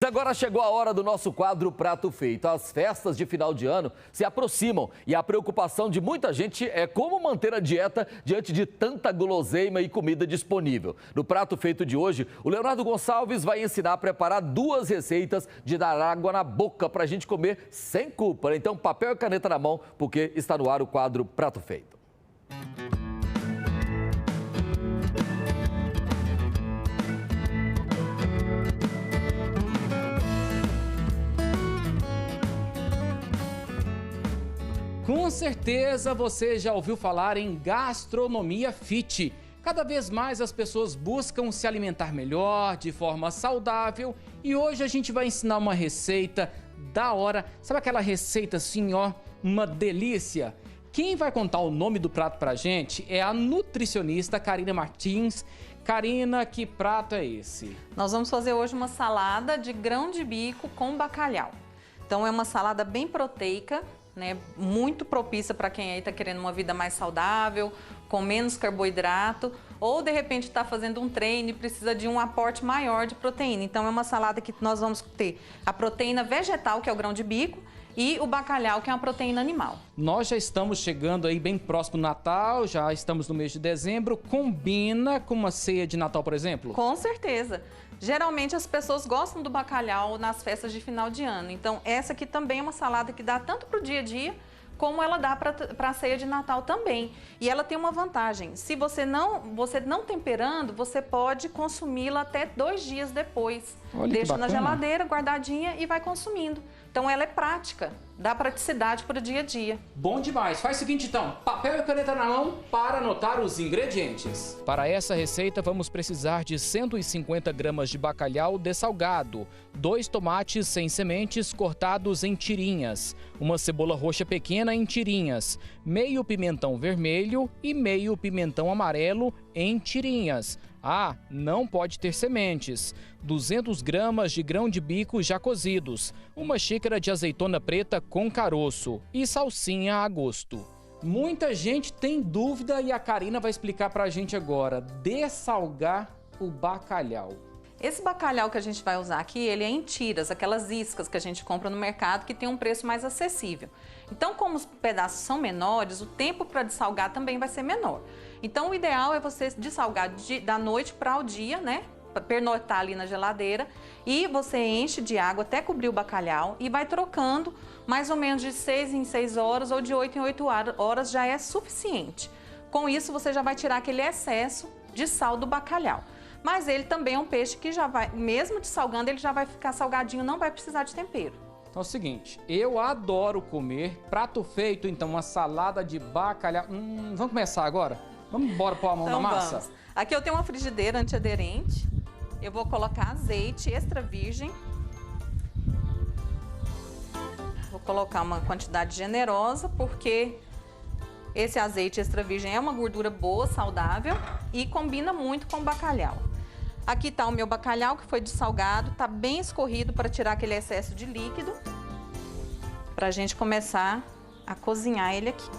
agora chegou a hora do nosso quadro Prato Feito. As festas de final de ano se aproximam e a preocupação de muita gente é como manter a dieta diante de tanta guloseima e comida disponível. No Prato Feito de hoje, o Leonardo Gonçalves vai ensinar a preparar 2 receitas de dar água na boca para a gente comer sem culpa. Então, papel e caneta na mão, porque está no ar o quadro Prato Feito. Com certeza você já ouviu falar em gastronomia fit. Cada vez mais as pessoas buscam se alimentar melhor, de forma saudável, e hoje a gente vai ensinar uma receita da hora. Sabe aquela receita assim, ó, uma delícia? Quem vai contar o nome do prato pra gente é a nutricionista Karina Martins. Karina, que prato é esse? Nós vamos fazer hoje uma salada de grão de bico com bacalhau. Então é uma salada bem proteica, né, muito propícia para quem aí está querendo uma vida mais saudável, com menos carboidrato, ou de repente está fazendo um treino e precisa de um aporte maior de proteína. Então é uma salada que nós vamos ter a proteína vegetal, que é o grão de bico, e o bacalhau, que é uma proteína animal. Nós já estamos chegando aí bem próximo do Natal, já estamos no mês de dezembro. Combina com uma ceia de Natal, por exemplo? Com certeza. Geralmente as pessoas gostam do bacalhau nas festas de final de ano. Então essa aqui também é uma salada que dá tanto para o dia a dia, como ela dá para a ceia de Natal também. E ela tem uma vantagem: se você não temperando, você pode consumi-la até 2 dias depois. Olha, deixa na geladeira, guardadinha, e vai consumindo. Então ela é prática, dá praticidade para o dia a dia. Bom demais. Faz o seguinte então, papel e caneta na mão para anotar os ingredientes. Para essa receita vamos precisar de 150 gramas de bacalhau dessalgado, 2 tomates sem sementes cortados em tirinhas, uma cebola roxa pequena em tirinhas, meio pimentão vermelho e meio pimentão amarelo em tirinhas. Ah, não pode ter sementes. 200 gramas de grão de bico já cozidos, uma xícara de azeitona preta com caroço e salsinha a gosto. Muita gente tem dúvida e a Karina vai explicar pra gente agora. Dessalgar o bacalhau. Esse bacalhau que a gente vai usar aqui, ele é em tiras, aquelas iscas que a gente compra no mercado, que tem um preço mais acessível. Então, como os pedaços são menores, o tempo para dessalgar também vai ser menor. Então, o ideal é você dessalgar da noite para o dia, né? Pernoitar ali na geladeira, e você enche de água até cobrir o bacalhau e vai trocando mais ou menos de 6 em 6 horas ou de 8 em 8 horas já é suficiente. Com isso, você já vai tirar aquele excesso de sal do bacalhau. Mas ele também é um peixe que já vai, mesmo dessalgando, ele já vai ficar salgadinho, não vai precisar de tempero. Então é o seguinte, eu adoro comer prato feito, então uma salada de bacalhau. Vamos começar agora? Vamos embora pôr a mão na massa? Vamos. Aqui eu tenho uma frigideira antiaderente. Eu vou colocar azeite extra virgem. Vou colocar uma quantidade generosa, porque esse azeite extra virgem é uma gordura boa, saudável e combina muito com o bacalhau. Aqui está o meu bacalhau que foi dessalgado, está bem escorrido para tirar aquele excesso de líquido, para a gente começar a cozinhar ele aqui.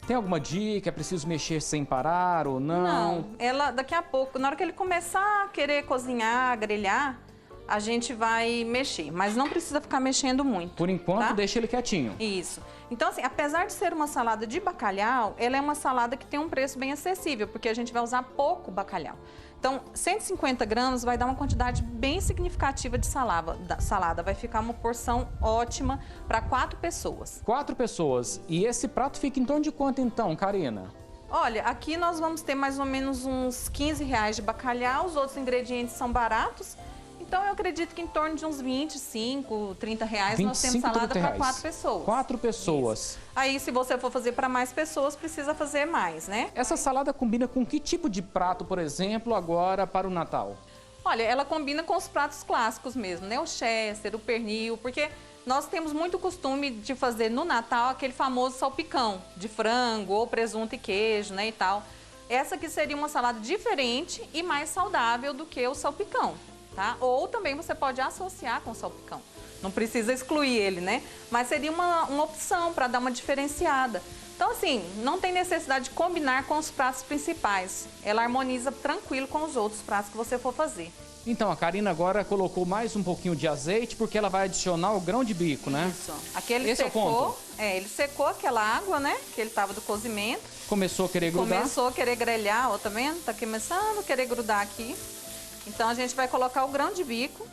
Tem alguma dica? É preciso mexer sem parar ou não? Não, daqui a pouco, na hora que ele começar a querer cozinhar, grelhar, a gente vai mexer, mas não precisa ficar mexendo muito. Por enquanto, tá? Deixa ele quietinho. Isso. Então, assim, apesar de ser uma salada de bacalhau, ela é uma salada que tem um preço bem acessível, porque a gente vai usar pouco bacalhau. Então, 150 gramas vai dar uma quantidade bem significativa de salada. Vai ficar uma porção ótima para 4 pessoas. 4 pessoas. E esse prato fica em torno de quanto então, Karina? Olha, aqui nós vamos ter mais ou menos uns R$15 de bacalhau, os outros ingredientes são baratos. Então, eu acredito que em torno de uns 25, 30 reais nós temos salada para 4 pessoas. 4 pessoas. Isso. Aí, se você for fazer para mais pessoas, precisa fazer mais, né? Essa salada combina com que tipo de prato, por exemplo, agora para o Natal? Olha, ela combina com os pratos clássicos mesmo, né? O chester, o pernil, porque nós temos muito costume de fazer no Natal aquele famoso salpicão de frango ou presunto e queijo, né, e tal. Essa aqui seria uma salada diferente e mais saudável do que o salpicão. Tá? Ou também você pode associar com o salpicão. Não precisa excluir ele, né? Mas seria uma opção para dar uma diferenciada. Então, assim, não tem necessidade de combinar com os pratos principais. Ela harmoniza tranquilo com os outros pratos que você for fazer. Então, a Karina agora colocou mais um pouquinho de azeite, porque ela vai adicionar o grão de bico, né? Isso. Aqui ele Esse secou, é o ponto. ele secou aquela água, né? Que ele tava do cozimento. Começou a querer grudar. Começou a querer grelhar, ó, tá vendo? Tá começando a querer grudar aqui. Então, a gente vai colocar o grão de bico.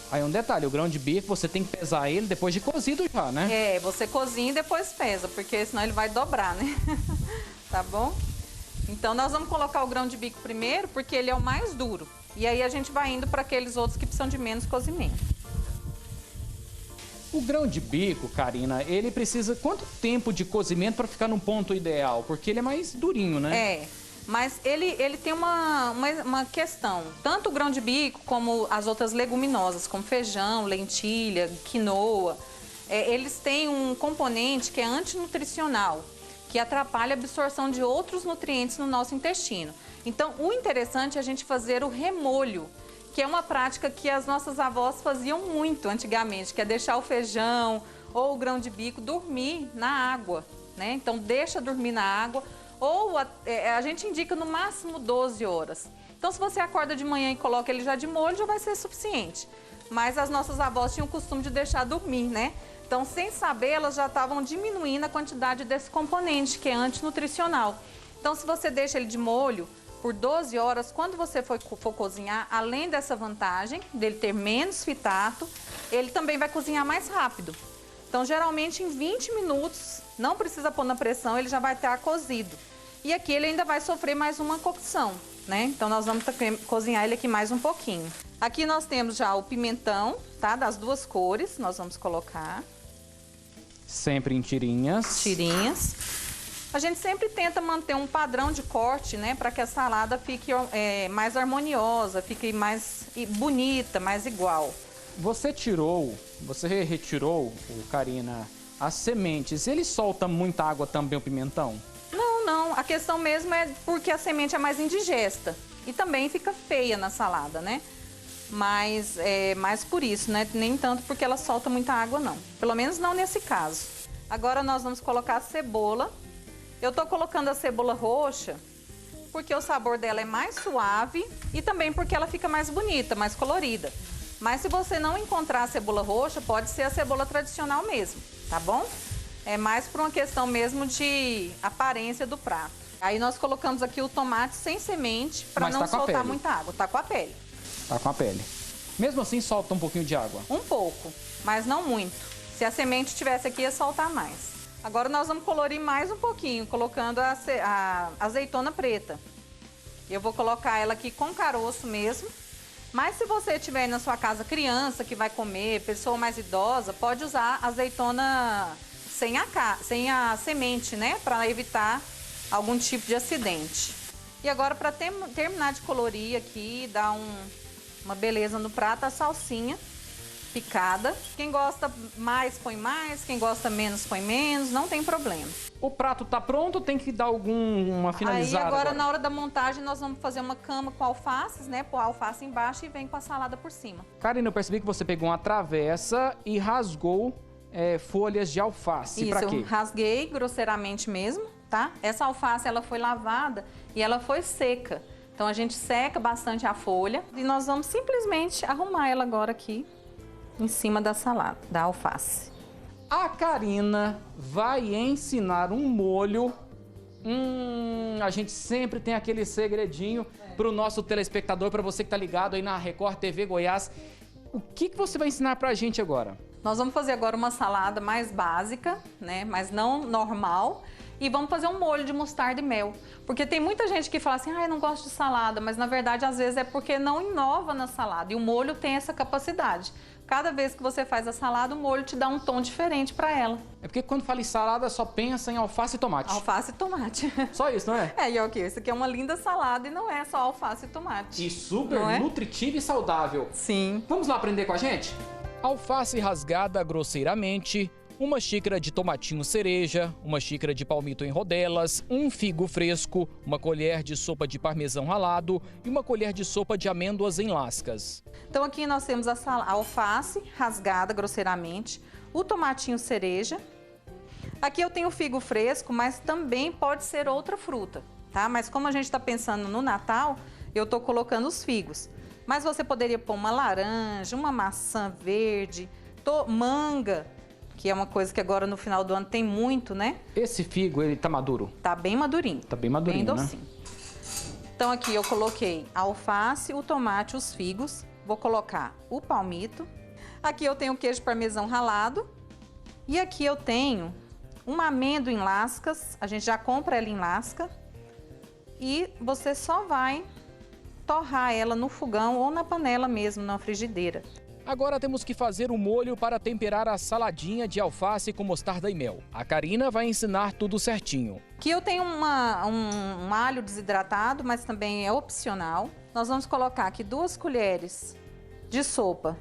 Aí um detalhe, o grão de bico você tem que pesar ele depois de cozido já, né? É, você cozinha e depois pesa, porque senão ele vai dobrar, né? Tá bom? Então, nós vamos colocar o grão de bico primeiro, porque ele é o mais duro. E aí a gente vai indo para aqueles outros que precisam de menos cozimento. O grão de bico, Karina, ele precisa quanto tempo de cozimento para ficar num ponto ideal? Porque ele é mais durinho, né? É, mas ele tem uma questão. Tanto o grão de bico como as outras leguminosas, como feijão, lentilha, quinoa, eles têm um componente que é antinutricional, que atrapalha a absorção de outros nutrientes no nosso intestino. Então, o interessante é a gente fazer o remolho, que é uma prática que as nossas avós faziam muito antigamente, que é deixar o feijão ou o grão de bico dormir na água, né? Então, deixa dormir na água, ou a gente indica no máximo 12 horas. Então, se você acorda de manhã e coloca ele já de molho, já vai ser suficiente. Mas as nossas avós tinham o costume de deixar dormir, né? Então, sem saber, elas já estavam diminuindo a quantidade desse componente, que é antinutricional. Então, se você deixa ele de molho por 12 horas, quando você for cozinhar, além dessa vantagem dele ter menos fitato, ele também vai cozinhar mais rápido. Então, geralmente, em 20 minutos, não precisa pôr na pressão, ele já vai estar cozido. E aqui ele ainda vai sofrer mais uma cocção, né? Então, nós vamos cozinhar ele aqui mais um pouquinho. Aqui nós temos já o pimentão, tá? Das duas cores, nós vamos colocar. Sempre em tirinhas. Tirinhas. A gente sempre tenta manter um padrão de corte, né? Para que a salada fique mais harmoniosa, fique mais bonita, mais igual. Você retirou, Karina, as sementes. Ele solta muita água também, o pimentão? Não. A questão mesmo é porque a semente é mais indigesta. E também fica feia na salada, né? Mas é mais por isso, né? Nem tanto porque ela solta muita água, não. Pelo menos não nesse caso. Agora nós vamos colocar a cebola. Eu tô colocando a cebola roxa porque o sabor dela é mais suave e também porque ela fica mais bonita, mais colorida. Mas se você não encontrar a cebola roxa, pode ser a cebola tradicional mesmo, tá bom? É mais por uma questão mesmo de aparência do prato. Aí nós colocamos aqui o tomate sem semente para não soltar muita água. Tá com a pele. Tá com a pele. Mesmo assim, solta um pouquinho de água? Um pouco, mas não muito. Se a semente estivesse aqui, ia soltar mais. Agora nós vamos colorir mais um pouquinho, colocando a azeitona preta. Eu vou colocar ela aqui com caroço mesmo. Mas se você tiver aí na sua casa criança que vai comer, pessoa mais idosa, pode usar azeitona sem a semente, né? Para evitar algum tipo de acidente. E agora, para terminar de colorir aqui, dar uma beleza no prato, a salsinha picada. Quem gosta mais, põe mais. Quem gosta menos, põe menos. Não tem problema. O prato tá pronto, tem que dar alguma finalizada? Aí agora, na hora da montagem, nós vamos fazer uma cama com alfaces, né? Pôr a alface embaixo e vem com a salada por cima. Karina, eu percebi que você pegou uma travessa e rasgou folhas de alface. Isso, pra quê? eu rasguei grosseiramente mesmo, tá? Essa alface, ela foi lavada e ela foi seca. Então, a gente seca bastante a folha e nós vamos simplesmente arrumar ela agora aqui em cima da salada, da alface. A Karina vai ensinar um molho. A gente sempre tem aquele segredinho para o nosso telespectador, para você que tá ligado aí na Record TV Goiás. O que você vai ensinar pra gente agora? Nós vamos fazer agora uma salada mais básica, né? Mas não normal. E vamos fazer um molho de mostarda e mel. Porque tem muita gente que fala assim, eu não gosto de salada. Mas, na verdade, às vezes é porque não inova na salada. E o molho tem essa capacidade. Cada vez que você faz a salada, o molho te dá um tom diferente para ela. É porque quando fala em salada, só pensa em alface e tomate. Alface e tomate. Só isso, não é? E ok, isso aqui é uma linda salada e não é só alface e tomate. E super nutritiva e saudável. Sim. Vamos lá aprender com a gente? Alface rasgada grosseiramente, uma xícara de tomatinho cereja, uma xícara de palmito em rodelas, um figo fresco, uma colher de sopa de parmesão ralado e uma colher de sopa de amêndoas em lascas. Então aqui nós temos a alface rasgada grosseiramente, o tomatinho cereja, Aqui eu tenho figo fresco, mas também pode ser outra fruta, tá? Mas como a gente está pensando no Natal, eu estou colocando os figos. Mas você poderia pôr uma laranja, uma maçã verde, manga, que é uma coisa que agora no final do ano tem muito, né? Esse figo, ele tá maduro? Tá bem madurinho. Tá bem madurinho, bem docinho. Né? Então aqui eu coloquei a alface, o tomate, os figos. Vou colocar o palmito. Aqui eu tenho o queijo parmesão ralado. E aqui eu tenho uma amêndoa em lascas. A gente já compra ela em lasca. E você só vai torrar ela no fogão ou na panela mesmo, na frigideira. Agora temos que fazer um molho para temperar a saladinha de alface com mostarda e mel. A Karina vai ensinar tudo certinho. Aqui eu tenho um alho desidratado, mas também é opcional. Nós vamos colocar aqui 2 colheres de sopa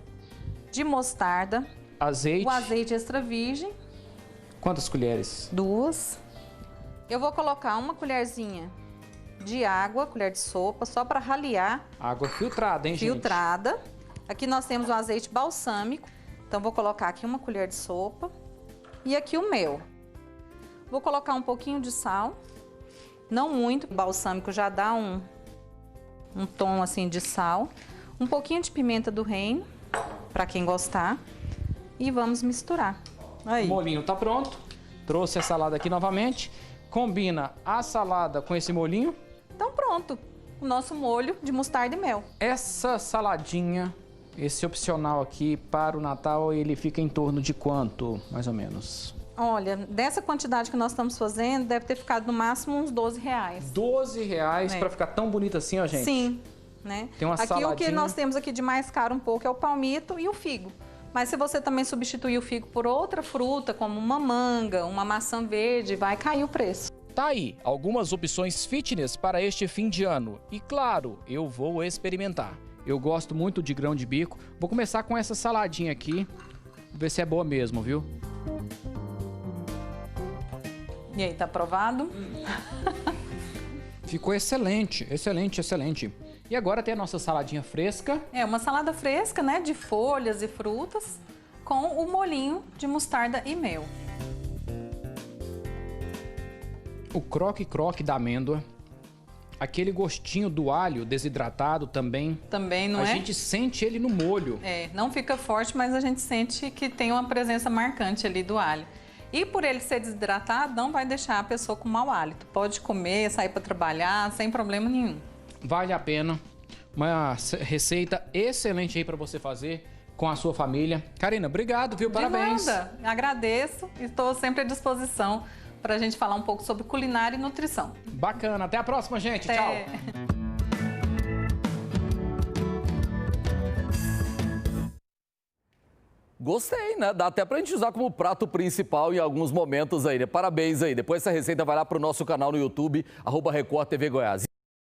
de mostarda. Azeite. O azeite extra virgem. Quantas colheres? 2. Eu vou colocar uma colherzinha de água, colher de sopa, só para ralear. Água filtrada, hein, gente? Filtrada. Aqui nós temos o azeite balsâmico. Então, vou colocar aqui uma colher de sopa. E aqui o mel. Vou colocar um pouquinho de sal. Não muito, o balsâmico já dá um tom assim de sal. Um pouquinho de pimenta do reino, para quem gostar. E vamos misturar. Aí. O molinho tá pronto. Trouxe a salada aqui novamente. Combina a salada com esse molinho. Então pronto, o nosso molho de mostarda e mel. Essa saladinha, esse opcional aqui para o Natal, ele fica em torno de quanto, mais ou menos? Olha, dessa quantidade que nós estamos fazendo, deve ter ficado no máximo uns R$12. R$12 para ficar tão bonito assim, ó, gente? Sim, né? Tem uma aqui saladinha. O que nós temos aqui de mais caro um pouco é o palmito e o figo. Mas se você também substituir o figo por outra fruta, como uma manga, uma maçã verde, vai cair o preço. Tá aí, algumas opções fitness para este fim de ano. E claro, eu vou experimentar. Eu gosto muito de grão de bico. Vou começar com essa saladinha aqui. Ver se é boa mesmo, viu? E aí, tá aprovado? Ficou excelente, excelente, excelente. E agora tem a nossa saladinha fresca. É, uma salada fresca, né? De folhas e frutas, com o molinho de mostarda e mel. O croque-croque da amêndoa. Aquele gostinho do alho desidratado também. Também, não é? A gente sente ele no molho. É, não fica forte, mas a gente sente que tem uma presença marcante ali do alho. E por ele ser desidratado, não vai deixar a pessoa com mau hálito. Pode comer, sair para trabalhar, sem problema nenhum. Vale a pena. Uma receita excelente aí para você fazer com a sua família. Karina, obrigado, viu? Parabéns. De nada. Agradeço e estou sempre à disposição para a gente falar um pouco sobre culinária e nutrição. Bacana. Até a próxima, gente. Até. Tchau. Gostei, né? Dá até pra gente usar como prato principal em alguns momentos aí, né? Parabéns aí. Depois essa receita vai lá pro nosso canal no YouTube, @Record TV Goiás.